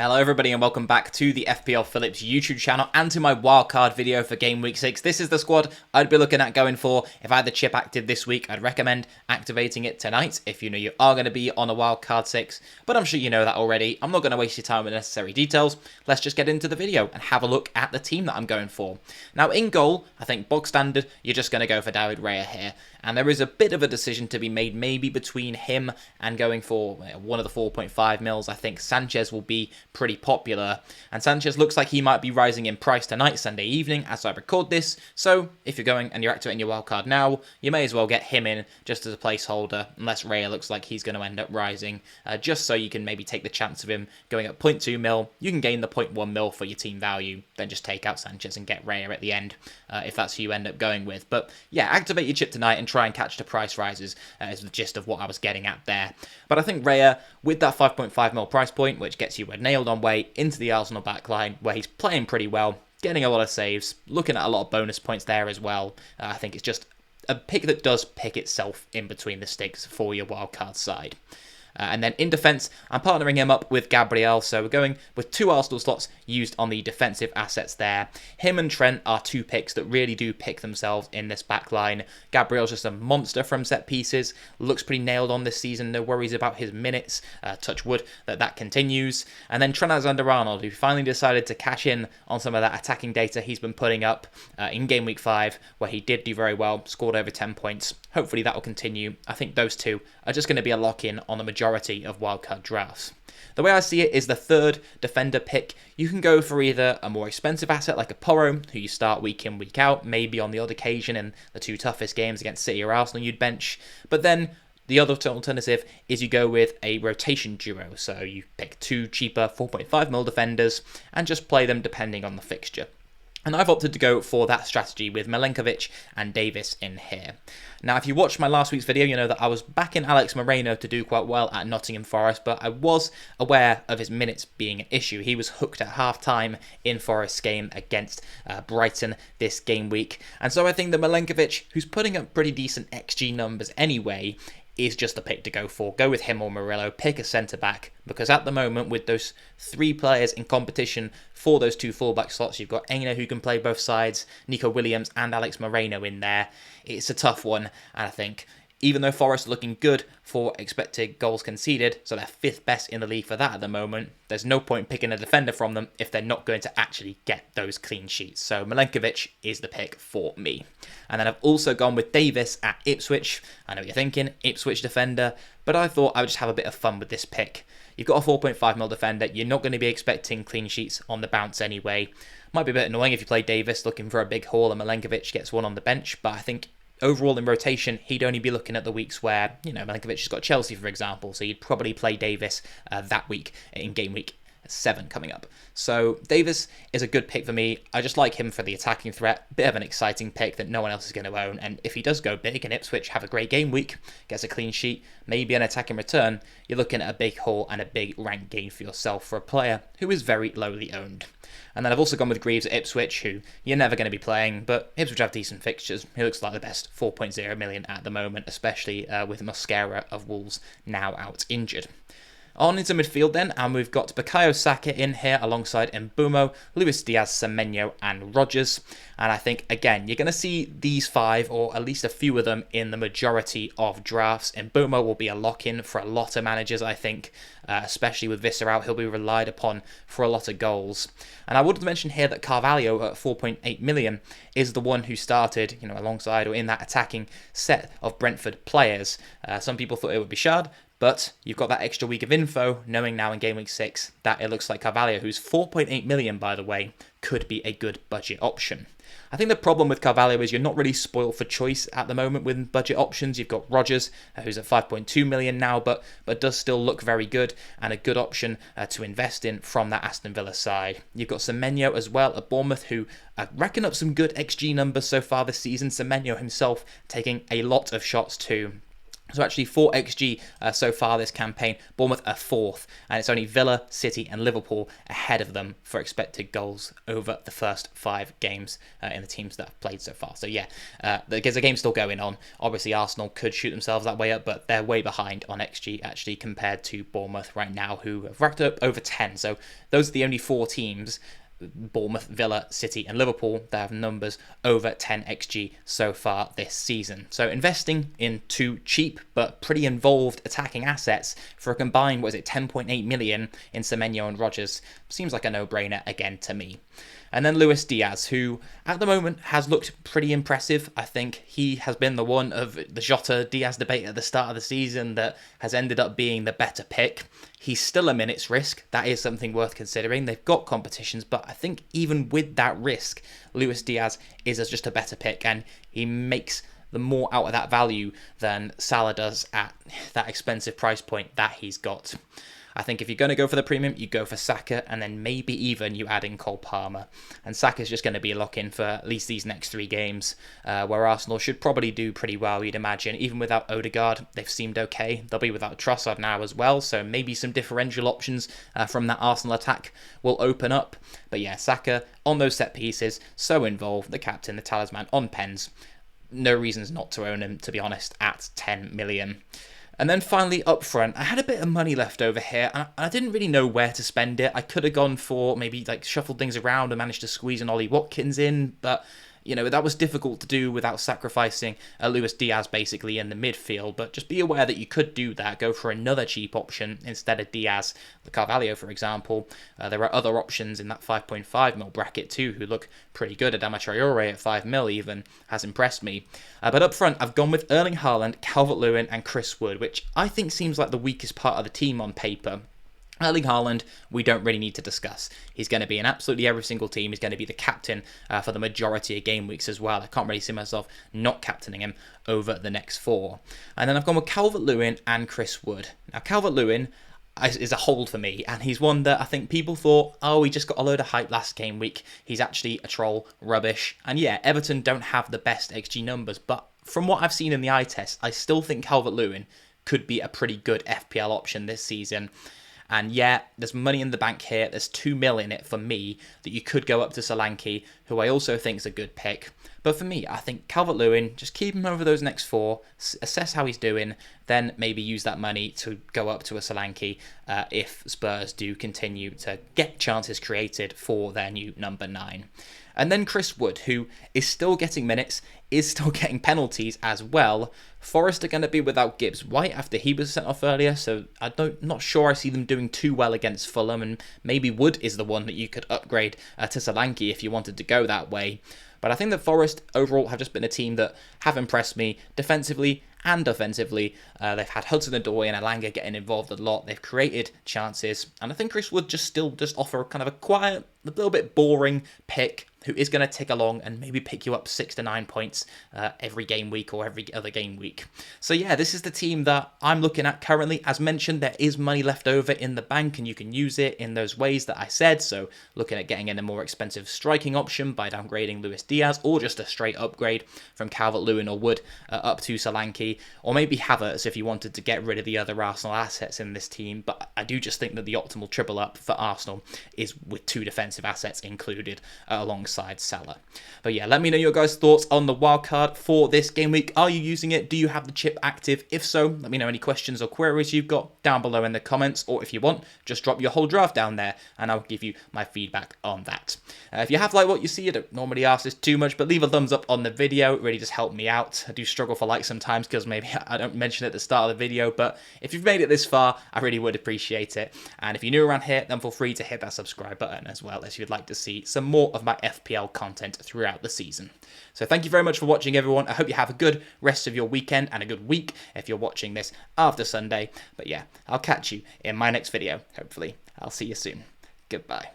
Hello everybody and welcome back to the FPL Phillips YouTube channel and to my wildcard video for Game Week 6. This is the squad I'd be looking at going for. If I had the chip active this week, I'd recommend activating it tonight if you know you are going to be on a wildcard 6. But I'm sure you know that already. I'm not going to waste your time with necessary details. Let's just get into the video and have a look at the team that I'm going for. Now in goal, I think box standard, you're just going to go for David Raya here. And there is a bit of a decision to be made maybe between him and going for one of the 4.5 mils. I think Sanchez will be pretty popular, and Sanchez looks like he might be rising in price tonight, Sunday evening, as I record this. So if you're going and you're activating your wildcard now, you may as well get him in just as a placeholder, unless Raya looks like he's going to end up rising, just so you can maybe take the chance of him going at 0.2 mil. You can gain the 0.1 mil for your team value, then just take out Sanchez and get Raya at the end, if that's who you end up going with. But yeah, activate your chip tonight and try and catch the price rises, is the gist of what I was getting at there. But I think Raya, with that 5.5 mil price point, which gets you a nailed on way into the Arsenal backline, where he's playing pretty well, getting a lot of saves, looking at a lot of bonus points there as well. I think it's just a pick that does pick itself in between the sticks for your wildcard side. And then in defence, I'm partnering him up with Gabriel, so we're going with two Arsenal slots used on the defensive assets there. Him and Trent are two picks that really do pick themselves in this back line. Gabriel's just a monster from set pieces, looks pretty nailed on this season, no worries about his minutes, touch wood that continues. And then Trent Alexander-Arnold, who finally decided to cash in on some of that attacking data he's been putting up in Game Week 5, where he did do very well, scored over 10 points. Hopefully that will continue. I think those two are just going to be a lock-in on the majority of wildcard drafts. The way I see it is the third defender pick. You can go for either a more expensive asset like a Porro, who you start week in, week out, maybe on the odd occasion in the two toughest games against City or Arsenal you'd bench. But then the other alternative is you go with a rotation duo. So you pick two cheaper 4.5 mil defenders and just play them depending on the fixture. And I've opted to go for that strategy with Milenkovic and Davis in here. Now, if you watched my last week's video, you know that I was backing Alex Moreno to do quite well at Nottingham Forest, but I was aware of his minutes being an issue. He was hooked at half-time in Forest's game against Brighton this game week. And so I think that Milenkovic, who's putting up pretty decent XG numbers anyway, is just the pick to go for. Go with him or Murillo, pick a centre-back, because at the moment, with those three players in competition for those two full-back slots, you've got Aina, who can play both sides, Nico Williams and Alex Moreno in there. It's a tough one, and I think even though Forest are looking good for expected goals conceded, so they're fifth best in the league for that at the moment, there's no point picking a defender from them if they're not going to actually get those clean sheets. So Milenkovic is the pick for me. And then I've also gone with Davis at Ipswich. I know what you're thinking, Ipswich defender, but I thought I would just have a bit of fun with this pick. You've got a 4.5 mil defender, you're not going to be expecting clean sheets on the bounce anyway. Might be a bit annoying if you play Davis looking for a big haul and Milenkovic gets one on the bench, but I think overall in rotation, he'd only be looking at the weeks where, Milenkovic has got Chelsea, for example, so you'd probably play Davis that week in Game Week 7 coming up. So Davis is a good pick for me. I just like him for the attacking threat. Bit of an exciting pick that no one else is going to own. And if he does go big and Ipswich have a great game week, gets a clean sheet, maybe an attacking return, you're looking at a big haul and a big rank gain for yourself for a player who is very lowly owned. And then I've also gone with Greaves at Ipswich, who you're never going to be playing, but Ipswich have decent fixtures. He looks like the best 4.0 million at the moment, especially with Mosquera of Wolves now out injured. On into midfield then, and we've got Bukayo Saka in here alongside Mbeumo, Luis Diaz, Semenyo and Rodgers. And I think, again, you're going to see these five, or at least a few of them, in the majority of drafts. Mbeumo will be a lock-in for a lot of managers, I think, especially with Visser out. He'll be relied upon for a lot of goals. And I would mention here that Carvalho at 4.8 million is the one who started, alongside or in that attacking set of Brentford players. Some people thought it would be Shard, but you've got that extra week of info, knowing now in Game Week 6 that it looks like Carvalho, who's 4.8 million, by the way, could be a good budget option. I think the problem with Carvalho is you're not really spoiled for choice at the moment with budget options. You've got Rodgers, who's at 5.2 million now, but does still look very good and a good option to invest in from that Aston Villa side. You've got Semenyo as well at Bournemouth, who racking up some good XG numbers so far this season. Semenyo himself taking a lot of shots too. So actually 4 XG so far this campaign. Bournemouth are 4th, and it's only Villa, City and Liverpool ahead of them for expected goals over the first 5 games in the teams that have played so far. So yeah, there's a game still going on. Obviously Arsenal could shoot themselves that way up, but they're way behind on XG actually compared to Bournemouth right now, who have racked up over 10. So those are the only 4 teams, Bournemouth, Villa, City and Liverpool, that have numbers over 10 XG so far this season. So investing in 2 cheap but pretty involved attacking assets for a combined, 10.8 million in Semenyo and Rodgers seems like a no-brainer again to me. And then Luis Diaz, who at the moment has looked pretty impressive. I think he has been the one of the Jota-Diaz debate at the start of the season that has ended up being the better pick. He's still a minutes risk. That is something worth considering. They've got competitions, but I think even with that risk, Luis Diaz is just a better pick, and he makes the more out of that value than Salah does at that expensive price point that he's got. I think if you're going to go for the premium, you go for Saka, and then maybe even you add in Cole Palmer. And Saka's just going to be a lock-in for at least these next 3 games, where Arsenal should probably do pretty well, you'd imagine. Even without Odegaard, they've seemed okay. They'll be without Trossard now as well, so maybe some differential options from that Arsenal attack will open up. But yeah, Saka on those set pieces, so involved, the captain, the talisman, on pens. No reasons not to own him, to be honest, at 10 million. And then finally up front, I had a bit of money left over here, and I didn't really know where to spend it. I could have gone for maybe like shuffled things around and managed to squeeze an Ollie Watkins in, but you know, that was difficult to do without sacrificing Luis Diaz basically in the midfield. But just be aware that you could do that, go for another cheap option instead of Diaz, the Carvalho for example. There are other options in that 5.5 mil bracket too who look pretty good. Adama Traore at 5 mil even has impressed me. But up front, I've gone with Erling Haaland, Calvert-Lewin and Chris Wood, which I think seems like the weakest part of the team on paper. Erling Haaland, we don't really need to discuss. He's going to be in absolutely every single team. He's going to be the captain for the majority of game weeks as well. I can't really see myself not captaining him over the next 4. And then I've gone with Calvert-Lewin and Chris Wood. Now, Calvert-Lewin is a hold for me, and he's one that I think people thought, oh, he just got a load of hype last game week. He's actually a troll, rubbish. And yeah, Everton don't have the best XG numbers, but from what I've seen in the eye test, I still think Calvert-Lewin could be a pretty good FPL option this season. And yeah, there's money in the bank here. There's 2 mil in it for me that you could go up to Solanke, who I also think is a good pick. But for me, I think Calvert-Lewin, just keep him over those next 4, assess how he's doing, then maybe use that money to go up to a Solanke if Spurs do continue to get chances created for their new number 9. And then Chris Wood, who is still getting minutes, is still getting penalties as well. Forest are going to be without Gibbs White after he was sent off earlier, so not sure I see them doing too well against Fulham, and maybe Wood is the one that you could upgrade to Solanke if you wanted to go that way. But I think that Forest overall have just been a team that have impressed me defensively and offensively. They've had Hudson-Odoi and Elanga getting involved a lot. They've created chances, and I think Chris Wood still offer kind of a quiet, a little bit boring pick who is going to tick along and maybe pick you up 6 to 9 points every game week or every other game week. So yeah, this is the team that I'm looking at currently. As mentioned, there is money left over in the bank and you can use it in those ways that I said. So looking at getting in a more expensive striking option by downgrading Luis Diaz, or just a straight upgrade from Calvert-Lewin or Wood up to Solanke, or maybe Havertz if you wanted to get rid of the other Arsenal assets in this team. But I do just think that the optimal triple up for Arsenal is with 2 defensive assets included alongside Salah. But yeah, let me know your guys' thoughts on the wildcard for this game week. Are you using it? Do you have the chip active? If so, let me know any questions or queries you've got down below in the comments, or if you want, just drop your whole draft down there and I'll give you my feedback on that. If you have liked what you see, I don't normally ask this too much, but leave a thumbs up on the video. It really just helped me out. I do struggle for likes sometimes because maybe I don't mention it at the start of the video, but if you've made it this far, I really would appreciate it. And if you're new around here, then feel free to hit that subscribe button as well if you'd like to see some more of my FPL content throughout the season. So thank you very much for watching, everyone. I hope you have a good rest of your weekend and a good week if you're watching this after Sunday. But yeah, I'll catch you in my next video, hopefully. I'll see you soon. Goodbye.